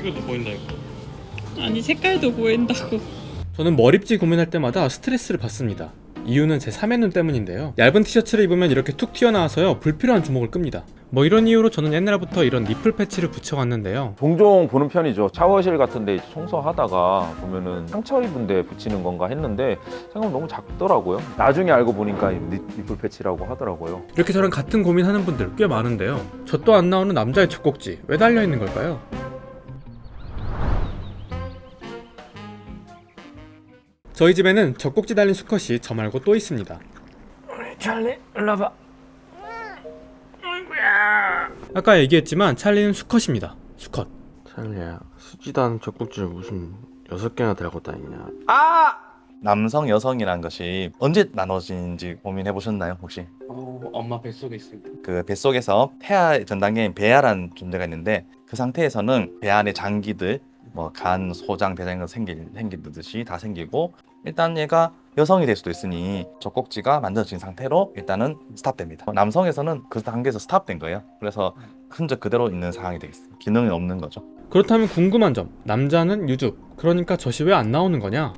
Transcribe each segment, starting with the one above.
찍어도 보인다 이거. 아니 색깔도 보인다고. 저는 머리띠 고민할 때마다 스트레스를 받습니다. 이유는 제 3의 눈 때문인데요. 얇은 티셔츠를 입으면 이렇게 툭 튀어나와서요 불필요한 주목을 끕니다. 뭐 이런 이유로 저는 옛날부터 이런 니플 패치를 붙여왔는데요. 종종 보는 편이죠. 샤워실 같은 데 청소하다가 보면은 상처 입은 데 붙이는 건가 했는데 생각보다 너무 작더라고요. 나중에 알고 보니까 니플 패치라고 하더라고요. 이렇게 저랑 같은 고민하는 분들 꽤 많은데요. 저 또 안 나오는 남자의 젖꼭지 왜 달려있는 걸까요? 저희 집에는 젖꼭지 달린 수컷이 저 말고 또 있습니다. 찰리 일로 와봐. 아까 얘기했지만 찰리는 수컷입니다. 수컷. 찰리야, 수지도 않은 젖꼭지를 무슨 6개나 달고 다니냐. 남성, 여성이란 것이 언제 나눠지는지 고민해 보셨나요, 혹시? 엄마 뱃속에 있을 때. 그 뱃속에서 태아 전 단계인 배아라는 존재가 있는데 그 상태에서는 배 안에 장기들, 뭐 간, 소장, 대장 같은 생기듯이 다 생기고 일단 얘가 여성이 될 수도 있으니 젖꼭지가 만들어진 상태로 일단은 스탑됩니다. 남성에서는 그 단계에서 스탑된 거예요. 그래서 흔적 그대로 있는 상황이 되겠습니다. 기능이 없는 거죠. 그렇다면 궁금한 점, 남자는 유죽, 그러니까 젖이 왜 안 나오는 거냐?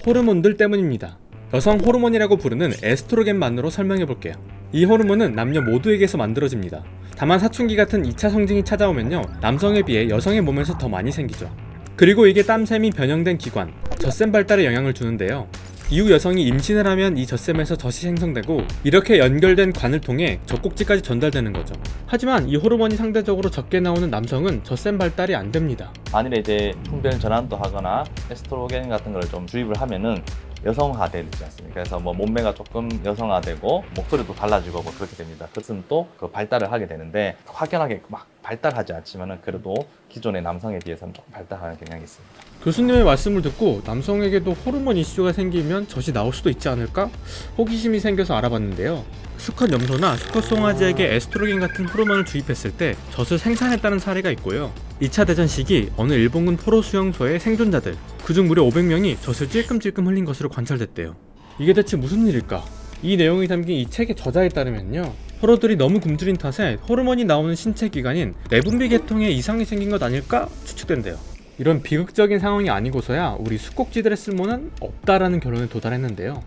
호르몬들 때문입니다. 여성 호르몬이라고 부르는 에스트로겐만으로 설명해 볼게요. 이 호르몬은 남녀 모두에게서 만들어집니다. 다만 사춘기 같은 2차 성징이 찾아오면요, 남성에 비해 여성의 몸에서 더 많이 생기죠. 그리고 이게 땀샘이 변형된 기관, 젖샘 발달에 영향을 주는데요. 이후 여성이 임신을 하면 이 젖샘에서 젖이 생성되고 이렇게 연결된 관을 통해 젖꼭지까지 전달되는 거죠. 하지만 이 호르몬이 상대적으로 적게 나오는 남성은 젖샘 발달이 안 됩니다. 만일에 이제 풍변 전환도 하거나 에스트로겐 같은 걸 좀 주입을 하면은 여성화되지 않습니까? 그래서 뭐 몸매가 조금 여성화되고 목소리도 달라지고 뭐 그렇게 됩니다. 그것은 또 그 발달을 하게 되는데 확연하게 막 발달하지 않지만은 그래도 기존의 남성에 비해서는 조금 발달하는 경향이 있습니다. 교수님의 말씀을 듣고 남성에게도 호르몬 이슈가 생기면 젖이 나올 수도 있지 않을까? 호기심이 생겨서 알아봤는데요. 수컷 염소나 수컷 송아지에게 에스트로겐 같은 호르몬을 주입했을 때 젖을 생산했다는 사례가 있고요. 2차 대전 시기 어느 일본군 포로 수용소의 생존자들, 그중 무려 500명이 젖을 찔끔찔끔 흘린 것으로 관찰됐대요. 이게 대체 무슨 일일까? 이 내용이 담긴 이 책의 저자에 따르면요, 포로들이 너무 굶주린 탓에 호르몬이 나오는 신체 기관인 내분비 계통에 이상이 생긴 것 아닐까 추측된대요. 이런 비극적인 상황이 아니고서야 우리 수꼭지들의 쓸모는 없다라는 결론에 도달했는데요.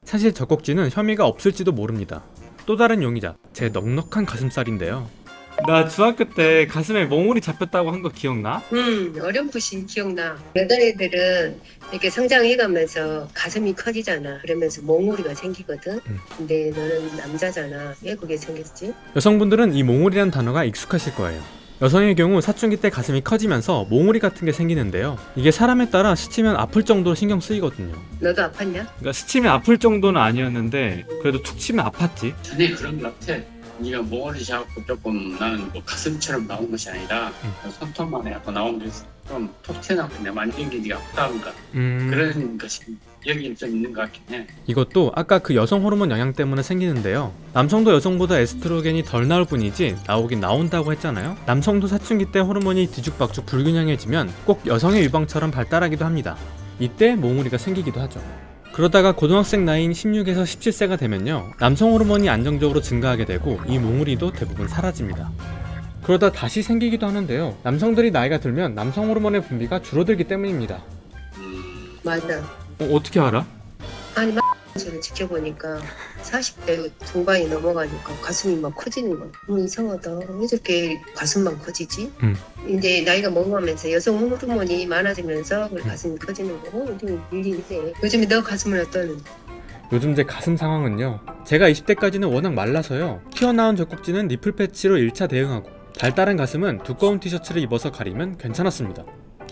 사실 젖꼭지는 혐의가 없을지도 모릅니다. 또 다른 용의자, 제 넉넉한 가슴살인데요. 나 중학교 때 가슴에 몽울이 잡혔다고 한 거 기억나? 어렴풋이 기억나. 여자애들은 이렇게 성장해가면서 가슴이 커지잖아. 그러면서 몽우리가 생기거든. 근데 너는 남자잖아. 왜 그게 생겼지? 여성분들은 이 몽울이라는 단어가 익숙하실 거예요. 여성의 경우 사춘기 때 가슴이 커지면서 몽울이 같은 게 생기는데요. 이게 사람에 따라 스치면 아플 정도로 신경 쓰이거든요. 너도 아팠냐? 그러니까 스치면 아플 정도는 아니었는데 그래도 툭 치면 아팠지. 전에 그런 것 같아. 네가 몽골이 자꾸 조금 나는 뭐 가슴처럼 나온 것이 아니라 손톱만 해갖고 나온 게 좀 톡 튀어나오고 내가 만진 게 네가 아프다는가 그런 것이 여기 좀 있는 것 같긴 해. 이것도 아까 그 여성 호르몬 영향 때문에 생기는데요. 남성도 여성보다 에스트로겐이 덜 나올 뿐이지 나오긴 나온다고 했잖아요. 남성도 사춘기 때 호르몬이 뒤죽박죽 불균형해지면 꼭 여성의 유방처럼 발달하기도 합니다. 이때 몽우리가 생기기도 하죠. 그러다가 고등학생 나이인 16에서 17세가 되면요, 남성 호르몬이 안정적으로 증가하게 되고 이 몽우리도 대부분 사라집니다. 그러다 다시 생기기도 하는데요. 남성들이 나이가 들면 남성 호르몬의 분비가 줄어들기 때문입니다. 맞아. 어떻게 알아? 아니 저를 지켜보니까 40대 중반이 넘어가니까 가슴이 막 커지는 거야. 이상하다. 왜 저렇게 가슴만 커지지? 이제 나이가 먹어가면서 여성 호르몬이 많아지면서 가슴이 커지는 거고 좀 일리인데 요즘에 너 가슴은 어떠는데? 요즘 제 가슴 상황은요, 제가 20대까지는 워낙 말라서요, 튀어나온 젖꼭지는 니플 패치로 1차 대응하고 발달한 가슴은 두꺼운 티셔츠를 입어서 가리면 괜찮았습니다.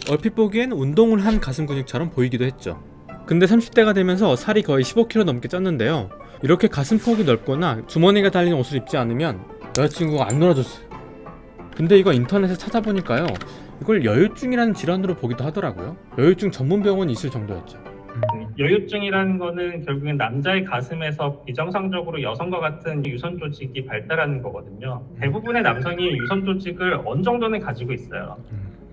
얼핏 보기엔 운동을 한 가슴 근육처럼 보이기도 했죠. 근데 30대가 되면서 살이 거의 15kg 넘게 쪘는데요, 이렇게 가슴폭이 넓거나 주머니가 달린 옷을 입지 않으면 여자친구가 안 놀아줬어요. 근데 이거 인터넷에 찾아보니까요, 이걸 여유증이라는 질환으로 보기도 하더라고요. 여유증 전문 병원이 있을 정도였죠. 여유증이라는 거는 결국엔 남자의 가슴에서 비정상적으로 여성과 같은 유선 조직이 발달하는 거거든요. 대부분의 남성이 유선 조직을 어느 정도는 가지고 있어요.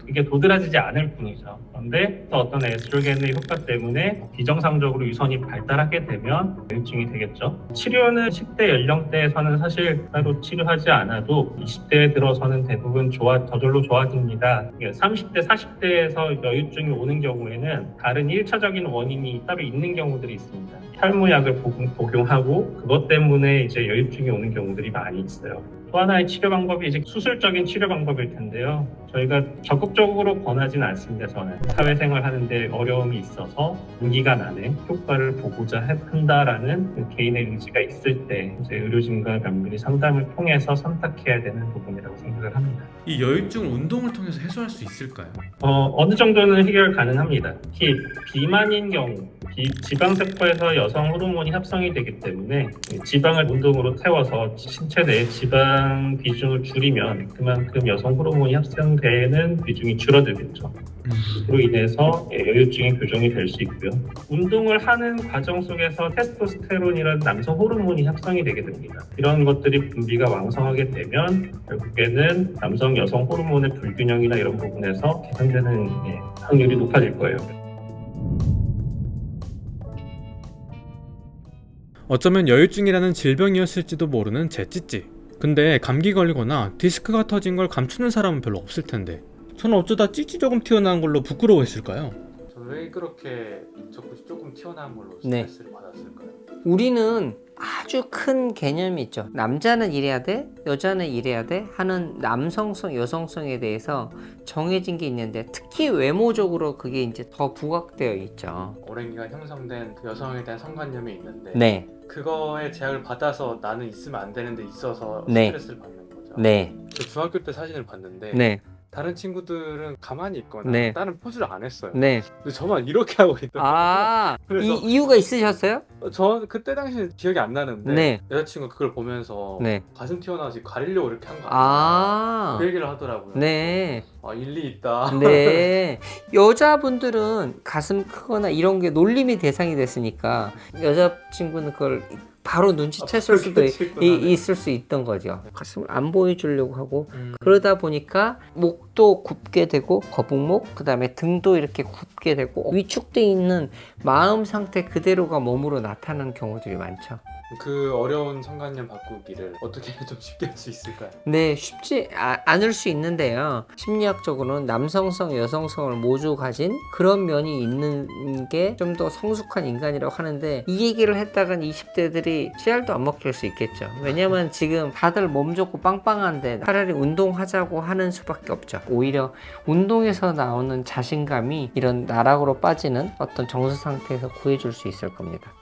이게 도드라지지 않을 뿐이죠. 그런데 또 어떤 에스트로겐의 효과 때문에 비정상적으로 유선이 발달하게 되면 여유증이 되겠죠. 치료는 10대 연령대에서는 사실 따로 치료하지 않아도 20대에 들어서는 대부분 저절로 좋아집니다. 30대, 40대에서 여유증이 오는 경우에는 다른 1차적인 원인이 따로 있는 경우들이 있습니다. 탈모약을 복용하고 그것 때문에 이제 여유증이 오는 경우들이 많이 있어요. 또 하나의 치료 방법이 이제 수술적인 치료 방법일 텐데요. 저희가 적극적으로 권하진 않습니다. 저는 사회생활 하는데 어려움이 있어서 단기간 안에 효과를 보고자 한다라는 그 개인의 의지가 있을 때 이제 의료진과 면밀히 상담을 통해서 선택해야 되는 부분이라고 생각을 합니다. 이 여유증을 운동을 통해서 해소할 수 있을까요? 어느 정도는 해결 가능합니다. 특히 비만인 경우 지방세포에서 여성 호르몬이 합성이 되기 때문에 지방을 운동으로 태워서 신체 내 지방 비중을 줄이면 그만큼 여성 호르몬이 합성되는 비중이 줄어들겠죠. 그로 인해서 여유증이 교정이 될 수 있고요. 운동을 하는 과정 속에서 테스토스테론이라는 남성 호르몬이 합성이 되게 됩니다. 이런 것들이 분비가 왕성하게 되면 결국에는 남성 여성 호르몬의 불균형이나 이런 부분에서 개선되는 확률이 높아질 거예요. 어쩌면 여유증이라는 질병이었을지도 모르는 제 찌찌. 근데 감기 걸리거나 디스크가 터진 걸 감추는 사람은 별로 없을 텐데 저는 어쩌다 찌찌 조금 튀어나온 걸로 부끄러워했을까요? 왜 그렇게 젖꼭지 조금 튀어나온 걸로 스트레스를 받았을까요? 우리는 아주 큰 개념이 있죠. 남자는 이래야 돼, 여자는 이래야 돼 하는 남성성, 여성성에 대해서 정해진 게 있는데 특히 외모적으로 그게 이제 더 부각되어 있죠. 오랜 기간 형성된 그 여성에 대한 성관념이 있는데 네. 그거에 제약을 받아서 나는 있으면 안 되는데 있어서 네. 스트레스를 받는 거죠. 네. 저 중학교 때 사진을 봤는데 네. 다른 친구들은 가만히 있거나 네. 다른 포즈를 안 했어요. 네. 근데 저만 이렇게 하고 있더라고요. 아, 그래서 이유가 있으셨어요? 저 그때 당시에 기억이 안 나는데 네. 여자친구가 그걸 보면서 네. 가슴 튀어나와서 가리려고 이렇게 한 거 아니야? 아. 그 얘기를 하더라고요. 네. 아, 일리 있다. 네. 여자분들은 가슴 크거나 이런 게 놀림의 대상이 됐으니까 여자친구는 그걸 바로 눈치챘을 수도 있을 수 있던 거죠. 가슴을 안 보여주려고 하고 그러다 보니까 목도 굽게 되고 거북목, 그 다음에 등도 이렇게 굽게 되고 위축돼 있는 마음 상태 그대로가 몸으로 나타나는 경우들이 많죠. 그 어려운 성관념 바꾸기를 어떻게 좀 쉽게 할 수 있을까요? 네, 쉽지 않을 수 있는데요. 심리학적으로는 남성성, 여성성을 모두 가진 그런 면이 있는 게 좀 더 성숙한 인간이라고 하는데 이 얘기를 했다간 20대들이 씨알도 안 먹힐 수 있겠죠. 왜냐면 지금 다들 몸 좋고 빵빵한데 차라리 운동하자고 하는 수밖에 없죠. 오히려 운동에서 나오는 자신감이 이런 나락으로 빠지는 어떤 정서 상태에서 구해줄 수 있을 겁니다.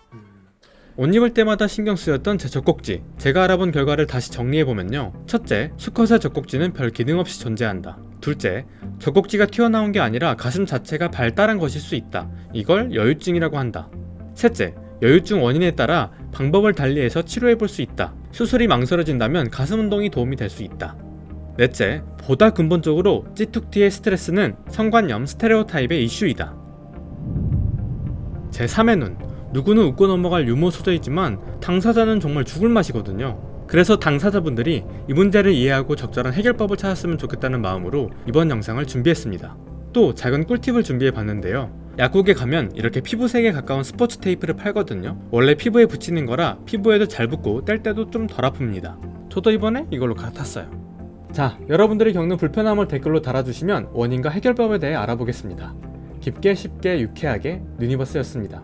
옷 입을 때마다 신경 쓰였던 제 젖꼭지. 제가 알아본 결과를 다시 정리해보면요. 첫째, 수컷의 젖꼭지는 별 기능 없이 존재한다. 둘째, 젖꼭지가 튀어나온 게 아니라 가슴 자체가 발달한 것일 수 있다. 이걸 여유증이라고 한다. 셋째, 여유증 원인에 따라 방법을 달리해서 치료해볼 수 있다. 수술이 망설여진다면 가슴 운동이 도움이 될 수 있다. 넷째, 보다 근본적으로 찌툭튀의 스트레스는 성관념 스테레오타입의 이슈이다. 제3의 눈. 누구는 웃고 넘어갈 유머 소재이지만 당사자는 정말 죽을 맛이거든요. 그래서 당사자분들이 이 문제를 이해하고 적절한 해결법을 찾았으면 좋겠다는 마음으로 이번 영상을 준비했습니다. 또 작은 꿀팁을 준비해봤는데요. 약국에 가면 이렇게 피부색에 가까운 스포츠 테이프를 팔거든요. 원래 피부에 붙이는 거라 피부에도 잘 붙고 뗄 때도 좀 덜 아픕니다. 저도 이번에 이걸로 갈아탔어요. 자, 여러분들이 겪는 불편함을 댓글로 달아주시면 원인과 해결법에 대해 알아보겠습니다. 깊게 쉽게 유쾌하게 누니버스였습니다.